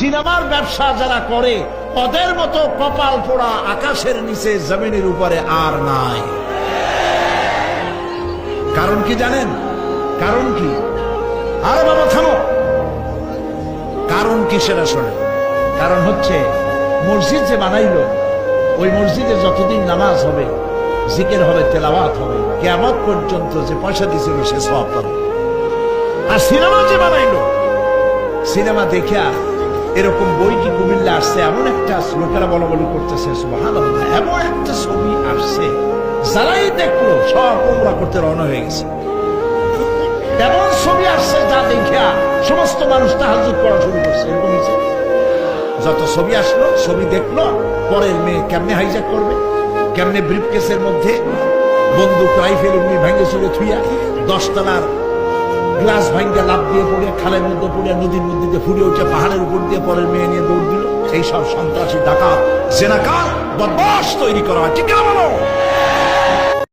সিনেমার ব্যবসা যারা করে ওদের মতো কপাল পোড়া আকাশের নিচে জমিনের উপরে আর নাই। কারণ কি জানেন? কারণ কি? আরে বাবা থামো, কারণ কি সেটা শোনেন। কারণ হচ্ছে মসজিদ যে বানাইলো, ওই মসজিদে যতদিন নামাজ হবে, জিকির হবে, তেলাওয়াত হবে, কিয়ামত পর্যন্ত যে পয়সা দিয়েছিল সে সওয়াব পাবে। আর সিনেমা যে বানাইলো, সিনেমা দেখিয়া এরকম বই কি কুমিল্লা আসছে, এমন একটা লোকেরা বলা বলি করতেছে সুবহানাল্লাহ, এমন একটা ছবি আসছে যারাই দেখলো সব উমরা করতে রওনা হয়ে গেছে। এমন ছবি আসছে যা দেখিয়া সমস্ত মানুষ তাহাজ্জুদ পড়া শুরু করছে। এরকম হয়েছে। যত ছবি আসলো, ছবি দেখলো, পরের মেয়ে কেমনে হাইজ্যাক করবে, কেমনে ব্রিফকেসের মধ্যে বন্দুক রাইফেল উনি ভেঙে চলে থুইয়া 10 তলার গ্লাস ভাঙ্গা লাভ দিয়ে পড়ে খালের মধ্যে পড়ে নদীর মধ্যে দিয়ে ফুটে উঠে পাহাড়ের উপর দিয়ে পরের মেয়ে নিয়ে দৌড় দিল। এই সব সন্ত্রাসী ডাকাত জেনাকার বদমাশ তৈরি করা হয়। ঠিক না বলো?